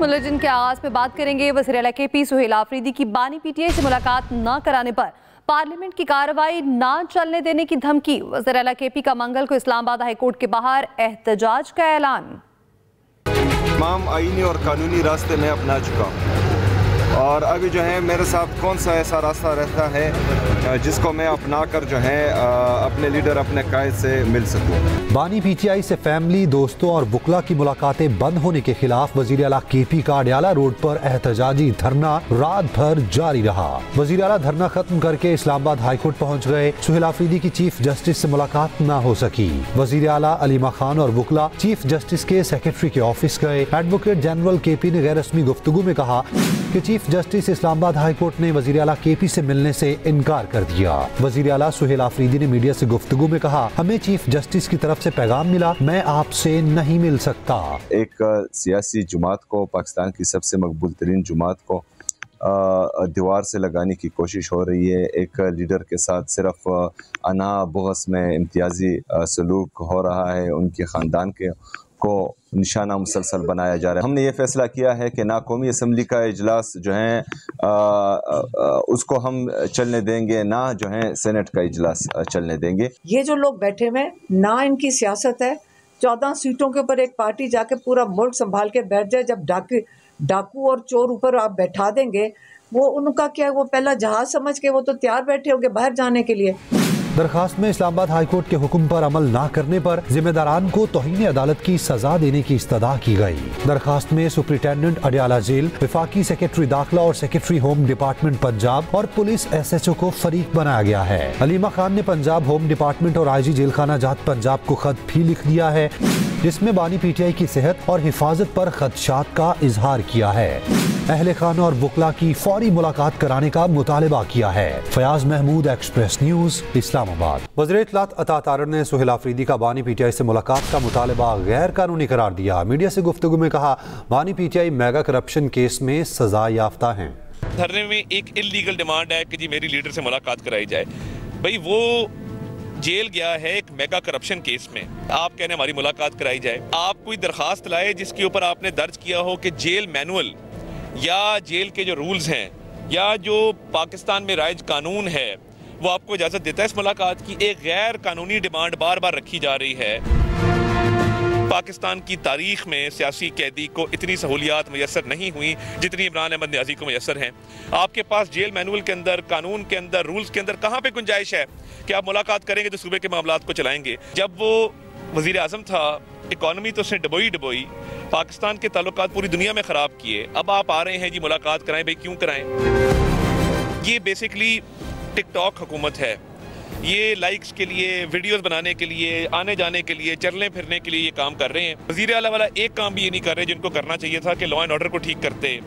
Bulletin के आगाज में बात करेंगे वज़ीर आला KP सुहेल आफरीदी की बानी PTI से मुलाकात न कराने पर पार्लियामेंट की कार्रवाई न चलने देने की धमकी। वज़ीर आला KP का मंगल को इस्लामाबाद हाई कोर्ट के बाहर एहतजाज का ऐलान। तमाम आईनी और कानूनी रास्ते में अपना चुका हूँ और अभी जो है मेरे साथ कौन सा ऐसा रास्ता रहता है जिसको मैं अपना कर जो है अपने लीडर अपने कायद से मिल सकूँ। बानी PTI से फैमिली, दोस्तों और वकला की मुलाकातें बंद होने के खिलाफ वज़ीर आला KP का अडयाला रोड पर एहतजाजी धरना रात भर जारी रहा। वज़ीर आला धरना खत्म करके इस्लामाबाद हाई कोर्ट पहुँच गए। सुहेल आफरीदी की चीफ जस्टिस से मुलाकात न हो सकी। वज़ीर आला अलीमा खान और वकला चीफ जस्टिस के सेक्रेटरी के ऑफिस गए। एडवोकेट जनरल KP ने गैर रस्मी गुफ्तगू में कहा कि chief justice Islamabad high court ने वज़ीर आला KP से मिलने से इनकार कर दिया। वज़ीर आला सुहेल आफरीदी ने मीडिया से गुफ्तगू में कहा, हमें चीफ जस्टिस की तरफ से पैगाम मिला, मैं आपसे नहीं मिल सकता। एक सियासी जुमात को, पाकिस्तान की सबसे मकबूल तरीन जुमात को दीवार से लगाने की कोशिश हो रही है। एक लीडर के साथ सिर्फ अना बुग़्ज़ में इम्तियाजी सलूक हो रहा है, उनके ख़ानदान के को निशाना मुसलसल बनाया जा रहा है। हमने ये फैसला किया है कि ना कौमी असम्बली का इजलास जो है उसको हम चलने देंगे, ना जो है सेनेट का इजलास चलने देंगे। ये जो लोग बैठे हुए ना इनकी सियासत है, 14 सीटों के ऊपर एक पार्टी जाके पूरा मुल्क संभाल के बैठ जाए। जब डाकू और चोर ऊपर आप बैठा देंगे, वो उनका क्या है, वो पहला जहाज समझ के वो तो तैयार बैठे होंगे बाहर जाने के लिए। दरखास्त में इस्लामाबाद हाई कोर्ट के हुक्म पर अमल न करने पर जिम्मेदारान को तौहीन अदालत की सजा देने की इस्तदा की गई। दरखास्त में सुप्रिंटेंडेंट अडयाला जेल, वफाकी सेक्रेटरी दाखिला और सेक्रेटरी होम डिपार्टमेंट पंजाब और पुलिस SHO को फरीक बनाया गया है। अलीमा खान ने पंजाब होम डिपार्टमेंट और IG जेल खाना जात पंजाब को खत भी लिख दिया है, जिसमें बानी PTI की सेहत और हिफाजत पर खदशात का इजहार किया है। अहले खाना और वकला की फौरी मुलाकात कराने का मुतालबा किया है। Fayaz Mahmood, express news, Islamabad. वज़ीर इत्तलात अता तारर ने सुहेल आफरीदी का बानी PTI से मुलाकात का मुतालबा गैर कानूनी करार दिया। मीडिया से गुफ्तगू में कहा, बानी PTI मेगा करप्शन केस में सजा याफ्ता हैं। धरने में एक इल्लीगल डिमांड है कि जी मेरी लीडर से मुलाकात कराई जाए। भाई वो जेल गया है एक मेगा करप्शन केस में, आप कहने हमारी मुलाकात कराई जाए। आप कोई दरखास्त लाए जिसके ऊपर आपने दर्ज किया हो कि जेल मैनुअल या जेल के जो रूल्स हैं या जो पाकिस्तान में राइज कानून है वो आपको इजाज़त देता है इस मुलाकात की। एक गैर कानूनी डिमांड बार बार रखी जा रही है। पाकिस्तान की तारीख में सियासी कैदी को इतनी सहूलियात मैसर नहीं हुई जितनी इमरान अहमद नियाज़ी को मैसर हैं। आपके पास जेल मैनुअल के अंदर, कानून के अंदर, रूल्स के अंदर कहाँ पे गुंजाइश है कि आप मुलाकात करेंगे तो सूबे के मामलात को चलाएंगे। जब वो वज़ीर आज़म था, इकॉनमी तो उसने डबोई पाकिस्तान के ताल्लुकात पूरी दुनिया में ख़राब किए। अब आप आ रहे हैं जी मुलाकात कराएं, भाई क्यों कराएं? ये बेसिकली टिकटॉक हुकूमत है। ये लाइक्स के लिए, वीडियोस बनाने के लिए, आने जाने के लिए, चलने फिरने के लिए ये काम कर रहे हैं। वज़ीर आला वाला एक काम भी ये नहीं कर रहे जिनको करना चाहिए था कि लॉ एंड ऑर्डर को ठीक करते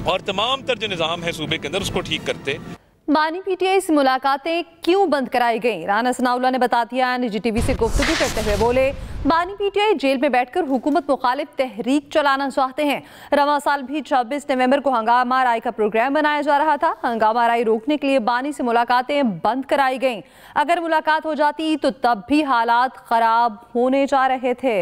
और तमाम तर जो निज़ाम है सूबे के अंदर उसको ठीक करते। बानी PTI से मुलाकातें क्यों बंद कराई गई? राना सनाउल्लाह ने बता दिया। निजी TV से गुफ्तगू करते हुए बोले, बानी PTI जेल में बैठकर हुकूमत मुखालिफ तहरीक चलाना चाहते हैं। रवां साल भी 26 नवंबर को हंगामा राय का प्रोग्राम बनाया जा रहा था। हंगामा राय रोकने के लिए बानी से मुलाकातें बंद कराई गईं। अगर मुलाकात हो जाती तो तब भी हालात खराब होने जा रहे थे।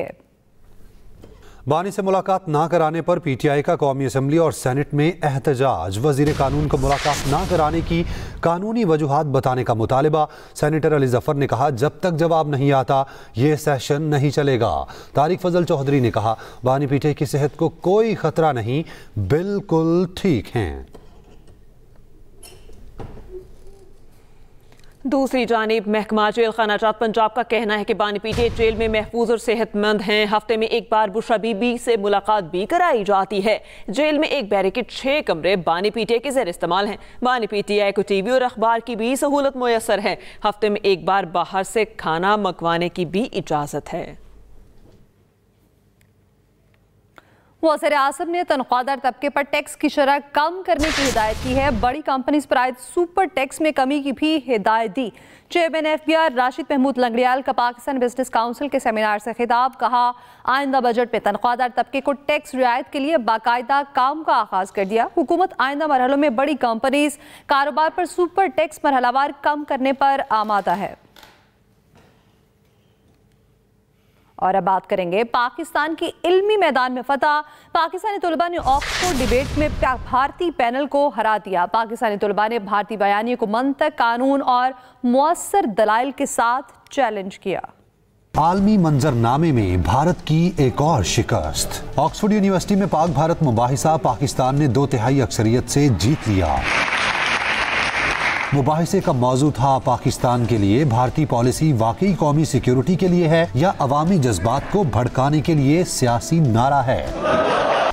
बानी से मुलाकात ना कराने पर PTI का कौमी असम्बली और सेनेट में एहतजाज। वजीर कानून को मुलाकात ना कराने की कानूनी वजूहात बताने का मुतालबा। सेनेटर अली जफर ने कहा, जब तक जवाब नहीं आता ये सेशन नहीं चलेगा। तारिक फजल चौधरी ने कहा, बानी PTI की सेहत को कोई खतरा नहीं, बिल्कुल ठीक हैं। दूसरी जानिब महकमा जेल खाना जात पंजाब का कहना है कि बानी PTI जेल में महफूज और सेहतमंद हैं। हफ्ते में एक बार बुशरा बीबी से मुलाकात भी कराई जाती है। जेल में एक बैरिकेड 6 कमरे बानी PTI के ज़ेर इस्तेमाल हैं। बानी PTI को TV और अखबार की भी सहूलत मुयसर है। हफ्ते में एक बार बाहर से खाना मंगवाने की भी इजाज़त है। वज़ीर आज़म ने तनख्वाहदार तबके पर टैक्स की शरह कम करने की हिदायत की है। बड़ी कंपनीज पर आयद सुपर टैक्स में कमी की भी हिदायत दी। चेयरमैन FBR राशिद महमूद लंगड़ियाल का पाकिस्तान बिजनेस काउंसिल के सेमिनार से खिताब। कहा, आइंदा बजट में तनख्वाहदार तबके को टैक्स रियायत के लिए बाकायदा काम का आगाज कर दिया। हुकूमत आइंदा मरहलों में बड़ी कंपनीज कारोबार पर सुपर टैक्स मरहलावार कम करने पर आमादा है। और अब बात करेंगे पाकिस्तान की इल्मी मैदान में फतह। पाकिस्तानी तलबा ने ऑक्सफोर्ड डिबेट में भारतीय पैनल को हरा दिया। पाकिस्तानी तलबा ने भारतीय बयानिए को मंतक, कानून और मुअस्सर दलाइल के साथ चैलेंज किया। आलमी मंजरनामे में भारत की एक और शिकस्त। ऑक्सफोर्ड यूनिवर्सिटी में पाक भारत मुबाहिसा पाकिस्तान ने 2/3 अक्सरियत से जीत लिया। मुबाहिसे का मौजू था पाकिस्तान के लिए भारतीय पॉलिसी वाकई कौमी सिक्योरिटी के लिए है या अवामी जज्बात को भड़काने के लिए सियासी नारा है।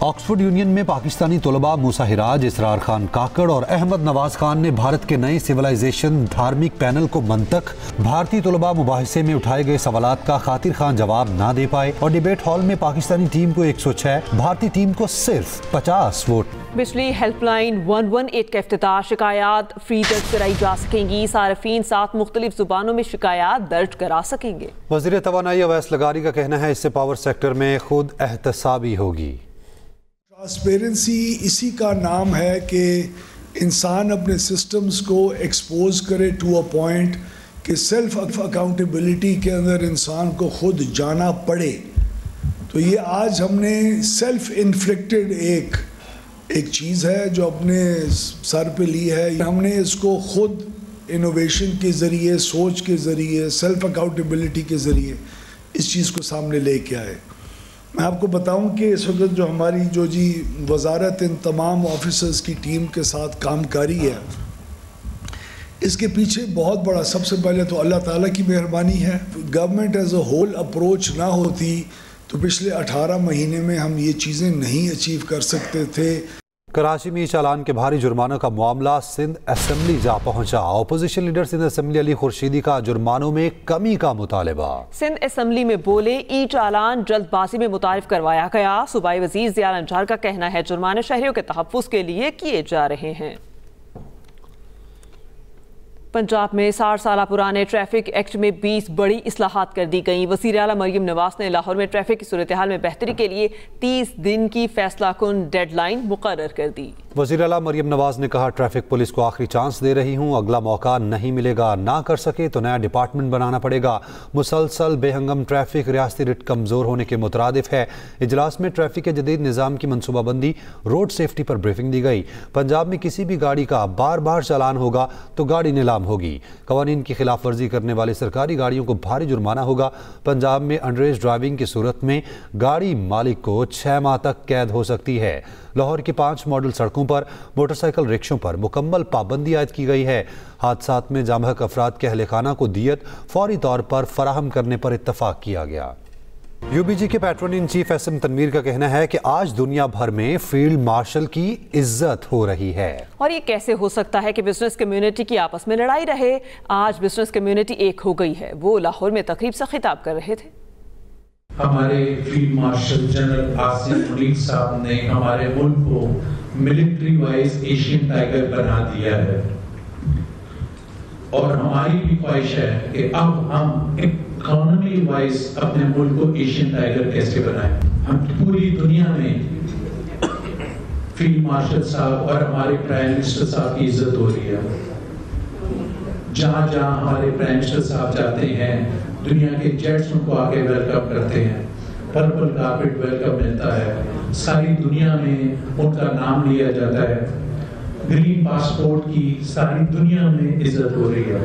ऑक्सफोर्ड यूनियन में पाकिस्तानी तलबा मूसा हिराज, इसरार खान काकड़ और अहमद नवाज खान ने भारत के नए सिविलाइजेशन धार्मिक पैनल को मंतक, भारतीय तलबा मुबाहिसे में उठाए गए सवालात का खातिर खान जवाब ना दे पाए और डिबेट हॉल में पाकिस्तानी टीम को 106, भारतीय टीम को सिर्फ 50 वोट। बिजली हेल्पलाइन 118 का इफ्तिताह, शिकायत फ्री दर्ज कराई जा सकेंगी। सार्फिन 7 मुख्तलिफ जुबानों में शिकायत दर्ज करा सकेंगे। वज़ीर तवानाई अवैस लगारी का कहना है इससे पावर सेक्टर में खुद एहतसाबी होगी। ट्रांसपेरेंसी इसी का नाम है कि इंसान अपने सिस्टम्स को एक्सपोज करे टू अ पॉइंट कि सेल्फ अकाउंटेबिलिटी के अंदर इंसान को खुद जाना पड़े। तो ये आज हमने सेल्फ इन्फ्लिक्टेड एक चीज़ है जो अपने सर पे ली है। हमने इसको खुद इनोवेशन के ज़रिए, सोच के ज़रिए, सेल्फ अकाउंटेबिलिटी के ज़रिए इस चीज़ को सामने लेके आए। मैं आपको बताऊं कि इस वक्त जो हमारी वजारत इन तमाम ऑफिसर्स की टीम के साथ कामकारी है, इसके पीछे बहुत बड़ा, सबसे पहले तो अल्लाह ताला की मेहरबानी है। Government as a whole approach ना होती तो पिछले 18 महीने में हम ये चीज़ें नहीं अचीव कर सकते थे। कराची में चालान के भारी जुर्मानों का मामला सिंध असेंबली जा पहुंचा। Opposition leader Sindh assembly Ali Khurshidi का जुर्मानों में कमी का मुतालबा। सिंध असेंबली में बोले ई चालान जल्दबाजी में मुतारिफ करवाया गया। सूबाई वजीर ज़िया अंजार का कहना है जुर्माने शहरियों के तहफ़्फ़ुज़ के लिए किए जा रहे हैं। पंजाब में 60 साल पुराने ट्रैफिक एक्ट में 20 बड़ी इस्लाहात कर दी गई। वज़ीर आला मरियम नवाज ने लाहौर में ट्रैफिक की सूरत हाल में बेहतरी के लिए 30 दिन की फैसला कुन डेडलाइन मुकर्रर कर दी। वज़ीर आला मरियम नवाज ने कहा ट्रैफिक पुलिस को आखिरी चांस दे रही हूँ, अगला मौका नहीं मिलेगा, ना कर सके तो नया डिपार्टमेंट बनाना पड़ेगा। मुसलसल बेहंगम ट्रैफिक रियासती रिट कमज़ोर होने के मुतरादिफ है। इजलास में ट्रैफिक के जदीद निज़ाम की मनसूबाबंदी, रोड सेफ्टी पर ब्रीफिंग दी गई। पंजाब में किसी भी गाड़ी का बार बार चालान होगा तो गाड़ी नीलाम होगी। कवानीन की खिलाफ वर्जी करने वाली सरकारी गाड़ियों को भारी जुर्माना होगा। पंजाब में अंडरेज ड्राइविंग की सूरत में गाड़ी मालिक को 6 माह तक कैद हो सकती है। लाहौर की 5 मॉडल सड़कों पर मोटरसाइकिल रिक्शों पर मुकम्मल पाबंदी आयद की गई है। हादसात में जामहक अफराद के अहले खाना को दियत फौरी तौर पर फराहम करने पर इत्तफाक किया गया। यूबीजी के patron in chief SM Tanveer का कहना है कि आज दुनिया भर में फील्ड मार्शल की इज्जत हो रही है। और ये कैसे हो सकता है कि बिजनेस कम्युनिटी की आपस में लड़ाई रहे। आज बिजनेस कम्युनिटी एक हो गई है। वो लाहौर में तकरीब से खिताब कर रहे थे। हमारे field marshal general Asif Malik साहब ने हमारे मुल्क को मिलिट्री वाइज एशियन टाइगर बना दिया है और हमारी भी ख्वाहिश है कि अब हम इकोनॉमी वाइज अपने मुल्क को एशियन टाइगर कैसे बनाएं। हम पूरी दुनिया में फील्ड मार्शल साहब और हमारे प्राइम मिनिस्टर साहब की इज्जत हो रही है। जहां जहां हमारे प्राइम मिनिस्टर साहब जाते हैं दुनिया के जेट्स उनको आके वेलकम करते हैं, पर्पल कार्पेट वेलकम मिलता है, सारी दुनिया में उनका नाम लिया जाता है। ग्रीन पासपोर्ट की सारी दुनिया में इज्जत हो रही है।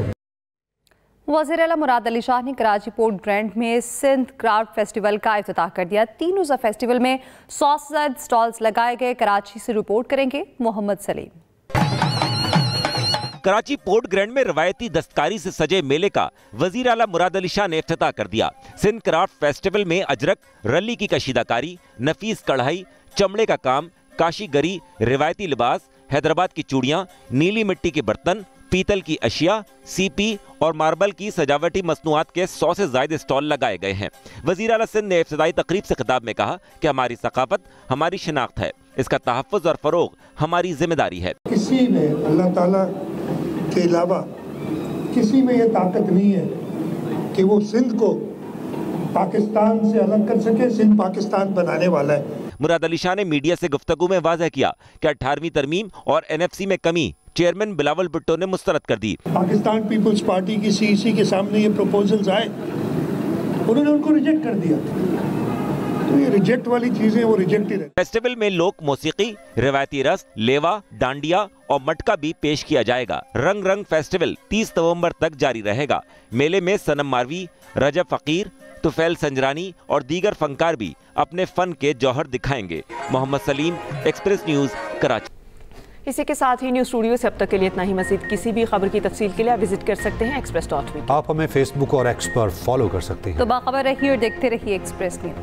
वज़ीर आला मुराद अली शाह ने कराची पोर्ट ग्रैंड में सिंध क्राफ्ट फेस्टिवल का इफ्तिताह कर दिया। 3 रोज़ा फेस्टिवल में 100 से ज़्यादा स्टॉल्स लगाए गए। कराची से रिपोर्ट करेंगे मोहम्मद सलीम। कराची पोर्ट ग्रैंड में रवायती दस्तकारी से सजे मेले का वजीर आला मुराद अली शाह ने इफ्तिताह कर दिया। सिंध क्राफ्ट फेस्टिवल में अजरक, रली की कशीदाकारी, नफीस कढ़ाई, चमड़े का काम, काशीगरी, रिवायती लिबास, हैदराबाद की चूड़ियां, नीली मिट्टी के बर्तन, पीतल की अशिया, सीपी और मार्बल की सजावटी मसनूआत के 100 से ज्यादा स्टॉल लगाए गए हैं। वजीर आला सिंध ने इब्तिदाई तकरीब से खिताब में कहा कि हमारी सकाफत हमारी शिनाख्त है, इसका तहफ़्फ़ुज़ और फरोग हमारी जिम्मेदारी है। किसी ने अल्लाह ताला के अलावा किसी में यह ताकत नहीं है कि वो सिंध को पाकिस्तान से अलग कर सके। सिंध पाकिस्तान बनाने वाला है। मुराद अली शाह ने मीडिया से गुफ्तगू में वाज़ह किया कि 18वीं तरमीम और NFC में कमी चेयरमैन बिलावल भुट्टो ने मुस्तरद कर दी। पाकिस्तान पीपल्स पार्टी की CEC के सामने ये प्रपोजल्स आए उन्होंने उनको रिजेक्ट कर दिया। तो ये रिजेक्ट वाली चीजें वो रिजेक्ट ही रहती। फेस्टिवल में लोक मौसीकी, रिवायती रस, लेवा, डांडिया और मटका भी पेश किया जाएगा। रंग रंग फेस्टिवल 30 नवंबर तक जारी रहेगा। मेले में सनम मारवी, रजब फकीर, तुफैल संजरानी और दीगर फनकार भी अपने फन के जौहर दिखाएंगे। Mohammad Saleem, express news, Karachi. इसी के साथ ही न्यूज स्टूडियो से अब तक के लिए इतना ही। मज़ीद किसी भी खबर की तफसील के लिए आप विजिट कर सकते हैं express.me। आप हमें फेसबुक और एक्स पर फॉलो कर सकते हैं। तो बाखबर रहिए और देखते रहिए एक्सप्रेस न्यूज।